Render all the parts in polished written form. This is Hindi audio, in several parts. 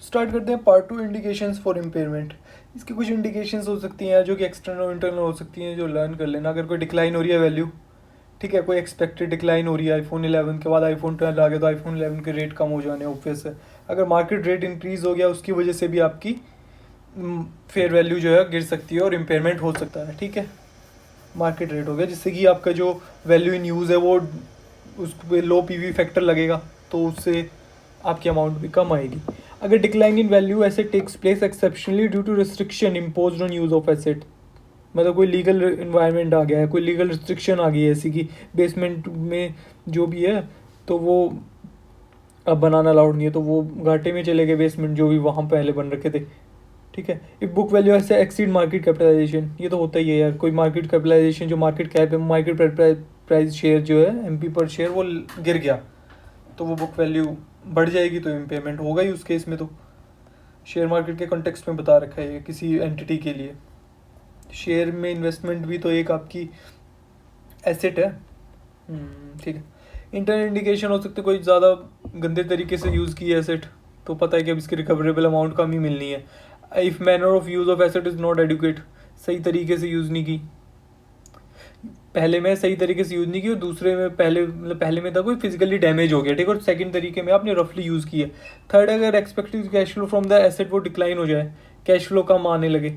स्टार्ट करते हैं पार्ट 2, इंडिकेशंस फॉर इम्पेयरमेंट। इसकी कुछ इंडिकेशंस हो सकती हैं जो कि एक्सटर्नल और इंटरनल हो सकती हैं, जो लर्न कर लेना। अगर कोई डिक्लाइन हो रही है वैल्यू, ठीक है, कोई एक्सपेक्टेड डिक्लाइन हो रही है आईफोन 11 के बाद आईफोन 12 आ गया तो आईफोन 11 के रेट कम हो जाने ऑब्वियस है। अगर मार्केट रेट इंक्रीज़ हो गया उसकी वजह से भी आपकी फेयर वैल्यू जो है गिर सकती है और इम्पेयरमेंट हो सकता है, ठीक है। मार्केट रेट हो गया जिससे कि आपका जो वैल्यू इन यूज़ है वो उस पर लो पीवी फैक्टर लगेगा, तो उससे आपकी अमाउंट भी कम आएगी। अगर decline in value asset takes place exceptionally due to restriction imposed on use of asset, मतलब कोई लीगल इन्वायरमेंट आ गया है, कोई लीगल रिस्ट्रिक्शन आ गई है ऐसी कि बेसमेंट में जो भी है तो वो अब बनाना अलाउड नहीं है, तो वो घाटे में चले गए बेसमेंट जो भी वहाँ पहले बन रखे थे, ठीक है। इफ बुक वैल्यू ऐसे एक्सीड मार्केट कैपिटलाइजेशन, ये तो होता ही है यार, कोई मार्केट कैपिटलाइजेशन जो मार्केट कैप है, मार्केट प्राइस शेयर जो है एमपी पर शेयर वो गिर गया तो वो बुक वैल्यू बढ़ जाएगी, तो इम्पेयरमेंट होगा ही उस केस में। तो शेयर मार्केट के कॉन्टेक्स्ट में बता रखा है ये किसी एंटिटी के लिए। शेयर में इन्वेस्टमेंट भी तो एक आपकी एसेट है, ठीक है। इंटरनल इंडिकेशन हो सकते कोई ज़्यादा गंदे तरीके से यूज़ की एसेट, तो पता है कि अब इसकी रिकवरेबल अमाउंट कम ही मिलनी है। If manner of use of asset is not adequate, सही तरीके से यूज़ नहीं की, पहले में सही तरीके से यूज़ नहीं की और दूसरे में पहले में था कोई फिजिकली डैमेज हो गया, ठीक है, और सेकंड तरीके में आपने रफली यूज़ किया। थर्ड, अगर expected cash flow from the asset वो डिक्लाइन हो जाए, कैश फ्लो कम आने लगे,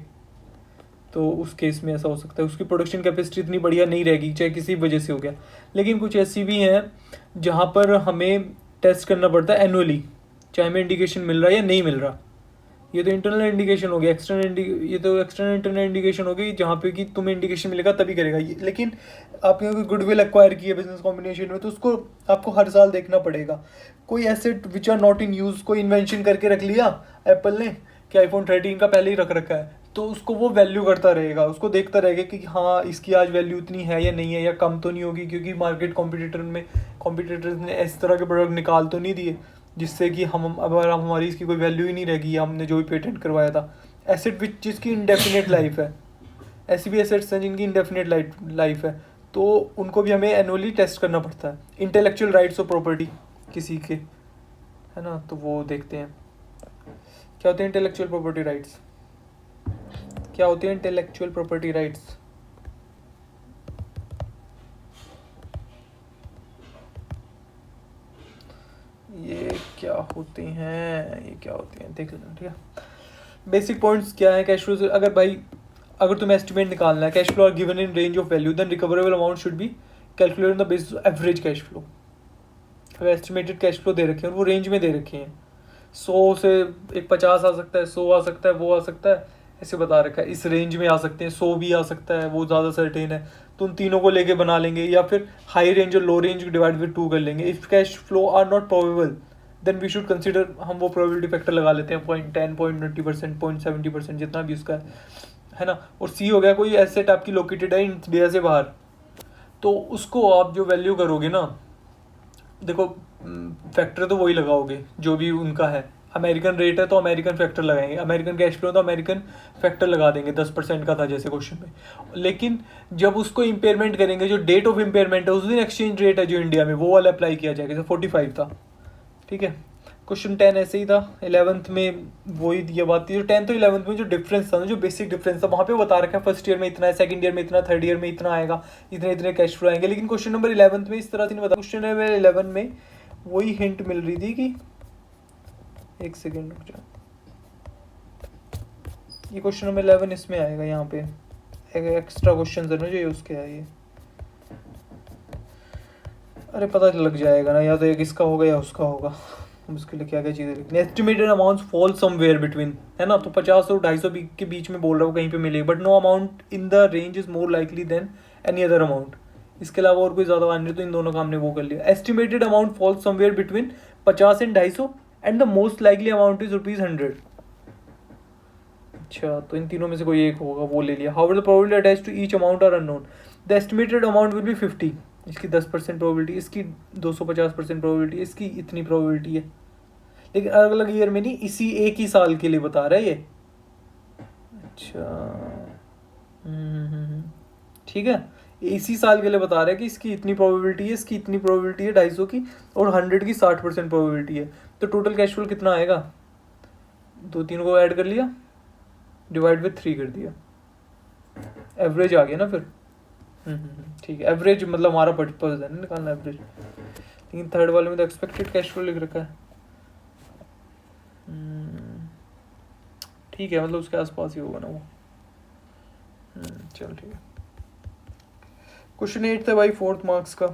तो उस केस में ऐसा हो सकता है उसकी प्रोडक्शन कैपेसिटी इतनी बढ़िया नहीं रहेगी, चाहे किसी वजह से हो गया। लेकिन कुछ ऐसी भी हैं जहाँ पर हमें टेस्ट करना पड़ता है एनुअली, चाहे हमें इंडिकेशन मिल रहा है या नहीं मिल रहा। ये तो इंटरनल इंडिकेशन हो गया, ये तो एक्सटर्नल इंटरनल इंडिकेशन हो गई जहाँ पे कि तुम्हें इंडिकेशन मिलेगा तभी करेगा ये। लेकिन आपने कोई गुडविल एक्वायर की है बिजनेस कॉम्बिनेशन में तो उसको आपको हर साल देखना पड़ेगा। कोई asset which are not in use, कोई इन्वेंशन करके रख लिया एप्पल ने कि आईफोन 13 का पहले ही रख रखा है, तो उसको वो वैल्यू करता रहेगा, उसको देखता रहेगा कि हाँ इसकी आज वैल्यू इतनी है या नहीं है, या कम तो नहीं होगी, क्योंकि मार्केट कॉम्पिटिटर्स ने इस तरह के प्रोडक्ट निकाल तो नहीं दिए जिससे कि हम अब हमारी इसकी कोई वैल्यू ही नहीं रहेगी, हमने जो भी पेटेंट करवाया था। एसेट विच जिसकी इंडेफिनेट लाइफ है, ऐसी भी एसेट्स हैं जिनकी इंडेफिनेट लाइफ है, तो उनको भी हमें एनुअली टेस्ट करना पड़ता है। इंटेलेक्चुअल राइट्स ऑफ प्रॉपर्टी किसी के, है ना, तो वो देखते हैं क्या होते हैं इंटेलेक्चुअल प्रॉपर्टी राइट्स, क्या होती है इंटेलेक्चुअल प्रॉपर्टी राइट्स। ये क्या होती हैं, ये क्या होती हैं देख लेना, ठीक है। बेसिक पॉइंट्स क्या है कैश फ्लो से। अगर तुम्हें एस्टिमेट निकालना है, cash flow are given in range of value, then recoverable amount should be calculated on the basis of average cash flow. Estimated cash flow दे रखे हैं और वो रेंज में दे रखे हैं, 100 से एक 50 आ सकता है, 100 आ सकता है, वो आ सकता है, ऐसे बता रखा है इस रेंज में आ सकते हैं, 100 भी आ सकता है, वो ज़्यादा सर्टेन है। तो उन तीनों को लेके बना लेंगे, या फिर हाई रेंज और लो रेंज डिवाइड विद 2 कर लेंगे। If cash flow are not probable then we should consider, हम वो प्रोबेबिलिटी फैक्टर लगा लेते हैं 0.10, 0.20%, 0.70%, जितना भी उसका है ना। और सी हो गया कोई एसेट आपकी लोकेटेड है इंडिया से बाहर, तो उसको आप जो वैल्यू करोगे ना, देखो फैक्टर तो वही लगाओगे जो भी उनका है। अमेरिकन रेट है तो अमेरिकन फैक्टर लगाएंगे, अमेरिकन कैश फ्लो तो अमेरिकन फैक्टर लगा देंगे, 10% का था जैसे क्वेश्चन में। लेकिन जब उसको इम्पेयरमेंट करेंगे, जो डेट ऑफ इम्पेयरमेंट है उस दिन एक्सचेंज रेट है जो इंडिया में, वो वाला अप्लाई किया जाएगा, जैसे 45 था, ठीक है। क्वेश्चन 10 ऐसे ही था, 11th में वही ये बात थी, जो 10th और 11th में जो डिफरेंस था ना, जो बेसिक डिफरेंस था वहाँ पे बता रखा है फर्स्ट ईयर में इतना है, सेकंड ईयर में इतना, थर्ड ईयर में इतना आएगा, इतने इतने कैश फ्लो आएंगे। लेकिन क्वेश्चन नंबर 11th में इस तरह से नहीं बता, क्वेश्चन नंबर 11 में वही हिंट मिल रही थी कि, एक सेकेंड रुक जाओ, ये क्वेश्चन नंबर 11 इसमें आएगा, यहाँ पे एक्स्ट्रा क्वेश्चन है ना जो ये उसके है ये, अरे पता लग जाएगा ना, या तो एक इसका होगा या उसका होगा, उसके लिए क्या क्या चीज़ें लिखनी। Estimated amount fall somewhere between, है ना, तो 50 और 250 के बीच में बोल रहा हूँ कहीं पे मिलेगी, but no amount in the range is more likely than any other amount. इसके अलावा और कोई ज़्यादा मान नहीं, तो इन दोनों का हमने वो कर लिया। Estimated amount fall somewhere between 50 and 250 and the most likely amount is ₹100। अच्छा, तो इन तीनों में से कोई एक होगा, वो ले लिया। How the probability attach to each amount are unknown. The estimated amount will be 50, इसकी 10% प्रोबेबिलिटी, इसकी 250% प्रोबेबिलिटी, इसकी इतनी प्रोबेबिलिटी है। लेकिन अलग अलग ईयर में नहीं, इसी एक ही साल के लिए बता रहा है ये। अच्छा, ठीक है, इसी साल के लिए बता रहा है कि इसकी इतनी प्रोबेबिलिटी है, इसकी इतनी प्रोबेबिलिटी है 250 की, और 100 की 60% प्रोबेबिलिटी है। तो टोटल कैश फ्लो कितना आएगा, दो तीनों को ऐड कर लिया, डिवाइड विथ 3 कर दिया, एवरेज आ गया ना फिर। ठीक है, एवरेज मतलब हमारा पर्पज है ना निकालना एवरेज। लेकिन थर्ड वाले में तो एक्सपेक्टेड कैश फ्लो लिख रखा है। ठीक है, मतलब उसके आसपास ही होगा ना वो। चल ठीक है। क्वेश्चन 8 था भाई 4th मार्क्स का,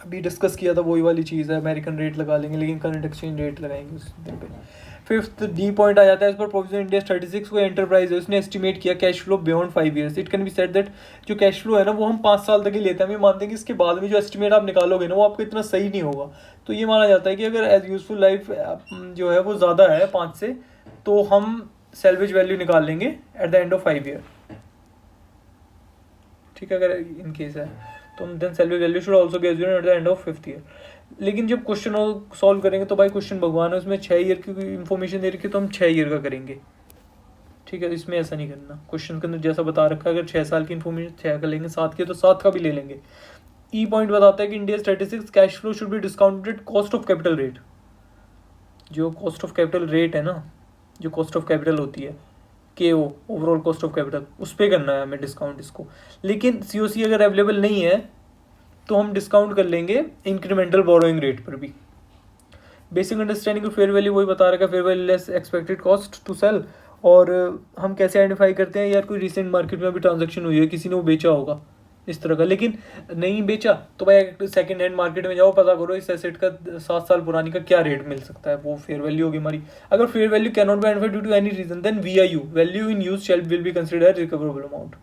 अभी डिस्कस किया था वही वाली चीज़ है, अमेरिकन रेट लगा लेंगे लेकिन करंट एक्सचेंज रेट लगाएंगे उस दिन पे। 5th डी पॉइंट आ जाता है, इस पर प्रोविजन इंडिया 36 को एंटरप्राइज है, उसने एस्टिमेट किया cash flow beyond 5 years. It can be said that जो कैश फ्लो है ना वो हम 5 साल तक ही लेते हैं, हम ये मानते हैं कि इसके बाद में जो एस्टिमेट आप निकालोगे ना वो आपको इतना सही नहीं होगा। तो ये माना जाता है कि अगर एज यूजफुल लाइफ जो है वो ज़्यादा है 5 से, तो हम सेल्वेज वैल्यू निकाल लेंगे at the end of 5 year. ठीक है, अगर इन केस है तो then salvage value should also be assumed at the end of 5th year. लेकिन जब क्वेश्चन सॉल्व करेंगे तो भाई क्वेश्चन भगवान है, उसमें 6 ईयर की इन्फॉर्मेशन दे रखी है तो हम 6 ईयर का करेंगे। ठीक है, इसमें ऐसा नहीं करना, क्वेश्चन के अंदर जैसा बता रखा है अगर 6 साल की इन्फॉर्मेशन 6 का लेंगे, 7 की तो 7 का भी ले लेंगे। ई पॉइंट बताता है कि India statistics cash flow should be discounted cost of capital rate. जो कॉस्ट ऑफ कैपिटल रेट है ना, जो कॉस्ट ऑफ कैपिटल होती है के ओ ओवरऑल कॉस्ट ऑफ कैपिटल, उस पर करना है हमें डिस्काउंट इसको। लेकिन COC अगर अवेलेबल नहीं है तो हम डिस्काउंट कर लेंगे इंक्रीमेंटल बोरोइंग रेट पर भी। Basic understanding of fair value वही बता रखा है, fair value less expected cost to sell. और हम कैसे आइडेंटिफाई करते हैं, यार कोई रिसेंट मार्केट में अभी ट्रांजैक्शन हुई है, किसी ने वो बेचा होगा इस तरह का, लेकिन नहीं बेचा तो भाई सेकंड हैंड मार्केट में जाओ, पता करो इस एसेट का 7 साल पुरानी का क्या रेट मिल सकता है, वो फेयर वैल्यू होगी हमारी। अगर fair value can not be identified due to any reason then VIU value in use shall will be considered recoverable amount.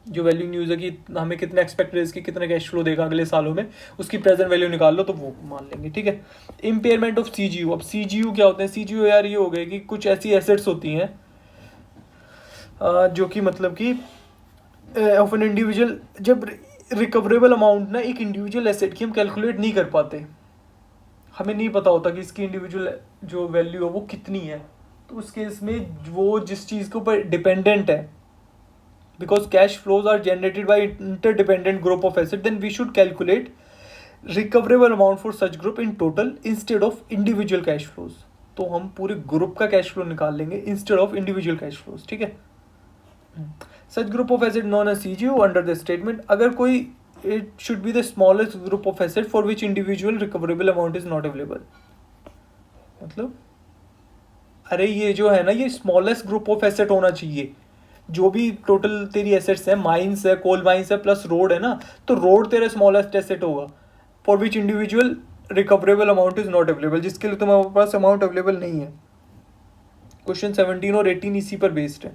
जो वैल्यू इन यूज है कि हमें कितना एक्सपेक्ट है इसकी, कितना कैश फ्लो देगा अगले सालों में, उसकी प्रेजेंट वैल्यू निकाल लो तो वो मान लेंगे। ठीक है, इम्पेयरमेंट ऑफ CGU। अब CGU क्या होते हैं, CGU यार ये हो गए कि कुछ ऐसी एसेट्स होती हैं जो कि मतलब कि ऑफ एन इंडिविजुअल, जब रिकवरेबल अमाउंट ना एक इंडिविजुअल एसेट की हम कैलकुलेट नहीं कर पाते, हमें नहीं पता होता कि इसकी इंडिविजुअल जो वैल्यू है वो कितनी है, तो उस केस में वो जिस चीज़ के ऊपर डिपेंडेंट है, because cash flows are generated by interdependent group of assets, then we should calculate recoverable amount for such group in total instead of individual cash flows। तो हम पूरे ग्रुप का कैश फ्लो निकाल लेंगे instead of individual cash flows. ठीक है, such group of asset known as CGU under the statement, अगर कोई it should be the smallest group of asset for which individual recoverable amount is not available. मतलब अरे ये जो है ना, ये स्मॉलेस्ट ग्रुप ऑफ एसेट होना चाहिए। जो भी टोटल तेरी एसेट्स है, माइंस है, कोल माइंस है, प्लस रोड है ना, तो रोड तेरा स्मॉलेस्ट एसेट होगा for which individual recoverable amount is not available, जिसके लिए तुम्हारे पास अमाउंट अवेलेबल नहीं है। क्वेश्चन 17 और 18 इसी पर बेस्ड है।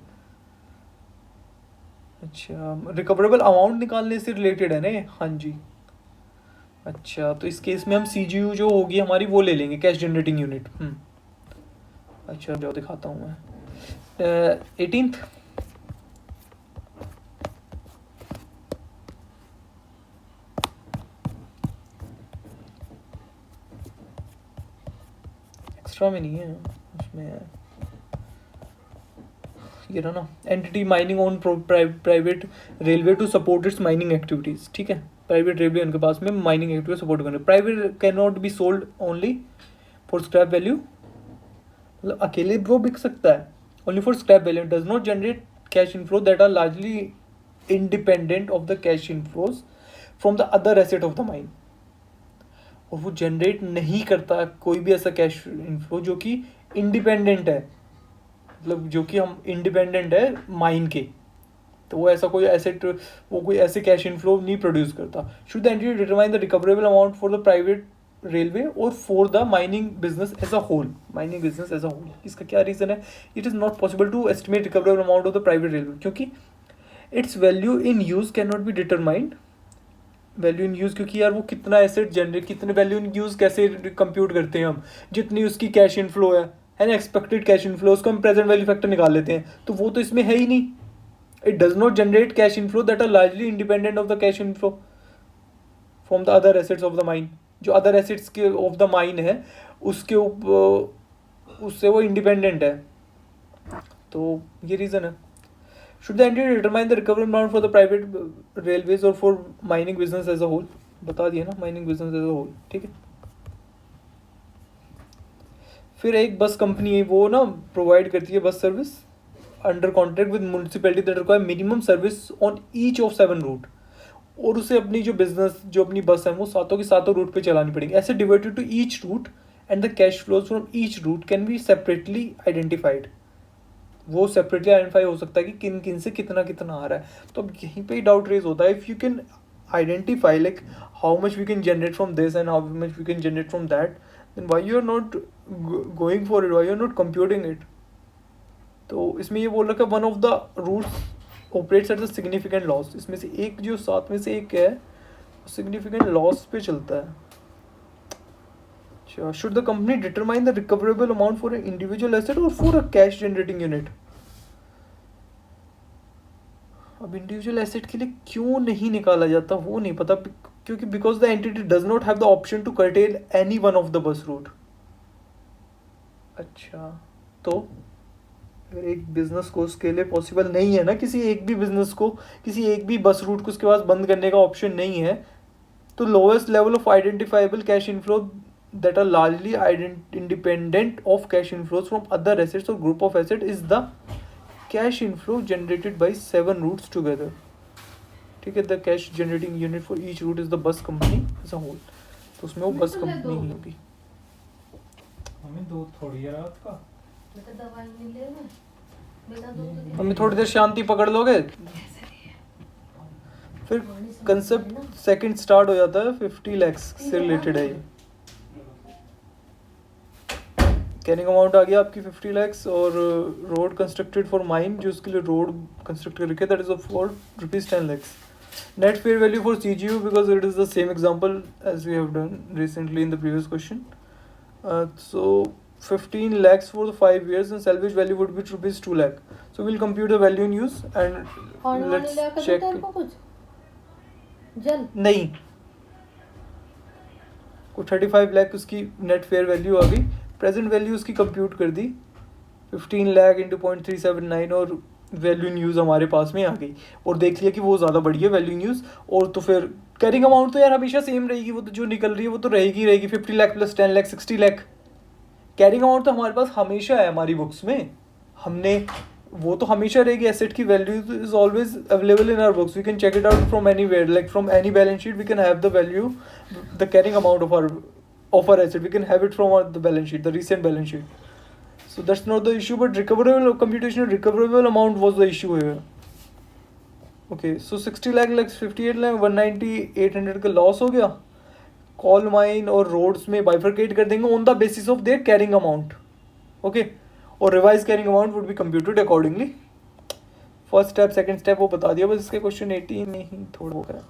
अच्छा, रिकवरेबल अमाउंट निकालने से रिलेटेड है ना? हाँ जी। अच्छा, तो इस केस में हम CGU जो होगी हमारी वो ले लेंगे, कैश जनरेटिंग यूनिट। अच्छा जो दिखाता हूँ मैं 18th। एक्स्ट्रा में नहीं है, उसमें है ये रहा ना, entity mining on private railway to support its mining activities. ठीक है, प्राइवेट रेलवे उनके पास में माइनिंग एक्टिविटी सपोर्ट करने। Private can not be sold only for scrap value, मतलब अकेले वो बिक सकता है only for scrap value, does not generate cash inflow that are largely independent of the cash inflows from the other asset of the mine. और वो जनरेट नहीं करता कोई भी ऐसा कैश इनफ्लो जो कि इंडिपेंडेंट है, मतलब जो कि हम इंडिपेंडेंट है माइन के, तो वो ऐसा कोई एसेट, वो कोई ऐसे कैश इनफ्लो नहीं प्रोड्यूस करता। Should the entity determine the recoverable amount for the private railway और for the mining business as a whole. Mining business as a whole, इसका क्या रीज़न है? It is not possible to estimate recoverable amount of the private railway, क्योंकि its value in use can not be determined. Value in use, क्योंकि यार वो कितना एसेट जनरेट, कितने वैल्यू इन यूज़ कैसे कंप्यूट करते हैं हम, जितनी उसकी कैश इनफ्लो है ना, एक्सपेक्टेड कैश इनफ्लो, उसको हम प्रेजेंट वैल्यू फैक्टर निकाल लेते हैं, तो वो तो इसमें है ही नहीं। It does not generate cash inflow that are largely independent of the cash inflow from the other assets of the mine. जो अदर एसेट्स के ऑफ द माइन है उसके उससे वो इंडिपेंडेंट है, तो ये रीज़न है। Should the entity determine the recoverable amount for the private railways और for mining business as a whole, बता दिया ना, mining business as a whole. ठीक है, फिर एक बस कंपनी है, वो ना प्रोवाइड करती है bus service under contract with municipality that require minimum service on each of 7 route, और उसे अपनी जो बिजनेस जो अपनी बस है वो सातों की सातों रूट पे चलानी पड़ेगी। ऐसे divided to each route and the cash flows from each route can be separately identified. वो सेपरेटली आइडेंटिफाई हो सकता है कि किन किन से कितना कितना आ रहा है। तो अब यहीं पे ही डाउट रेज होता है, if you can identify like how much we can generate from this and how much we can generate from that, then why you are not going for it, why you are not computing it. तो इसमें ये बोल रखा है one of the routes operates at the significant loss. इसमें से एक जो 7 में से एक है सिग्निफिकेंट लॉस पे चलता है। अच्छा, should the company determine the recoverable amount for an individual asset और for a cash generating unit. अब इंडिविजुअल एसेट के लिए क्यों नहीं निकाला जाता वो नहीं पता, क्योंकि because the entity does not have the option to curtail any one of the bus route. अच्छा, तो अगर एक बिजनेस को उसके लिए पॉसिबल नहीं है ना, किसी एक भी बिजनेस को किसी एक भी बस रूट को उसके पास बंद करने का ऑप्शन नहीं है, तो lowest level of identifiable cash inflow that are largely independent of cash inflows from other assets और group of asset is the cash inflow generated by 7 routes together. ठीक है, the cash generating unit for each route is the bus company as a whole. तो उसमें वो बस कंपनी ही होगी। हमें दो थोड़ी है रात का, हमें थोड़ी देर शांति पकड़ लोगे, फिर कंसेप्ट सेकंड स्टार्ट हो जाता है। 50 lakhs से रिलेटेड है ये। कैरिंग अमाउंट आ गया आपकी 50 lakhs, और रोड कंस्ट्रक्टेड फॉर माइन, जो उसके लिए रोड कंस्ट्रक्ट कर रखे that is for ₹10 lakhs। Net fair value for CGU because it is the same example as we have done recently in the previous question. So 15 lakhs for the 5 years and salvage value would be ₹2 lakh. So we'll compute the value in use and let's check. नहीं, को 35 लाख उसकी नेट फेयर वैल्यू आ गई, प्रेजेंट वैल्यू उसकी कंप्यूट कर दी 15 लाख इंटू 0.379 और वैल्यू इन यूज़ हमारे पास में आ गई, और देख लिया कि वो ज़्यादा बढ़ी है वैल्यू इन यूज़। और तो फिर कैरिंग अमाउंट तो यार हमेशा सेम रहेगी, वो तो जो निकल रही है वो तो रहेगी 50 lakh plus 10 lakh 60 lakh. Carrying amount तो हमारे पास हमेशा है हमारी बुक्स में, हमने वो तो हमेशा रहेगी। एसेट की value is always available in our books, we can check it out from anywhere, like from any balance sheet we can have the value, the carrying amount of our asset we can have it from the balance sheet, the recent balance sheet. So that's not the issue, but recoverable computational recoverable amount was the issue here. Okay, so 60 lakh less 58 lakh 190 800 का लॉस हो गया। कॉल माइन और रोड्स में बाइफरकेट कर देंगे on the basis of their carrying amount. Okay, और revise carrying amount would be computed accordingly. First step second step वो बता दिया, बस इसके क्वेश्चन 18 में ही थोड़ा हो गया।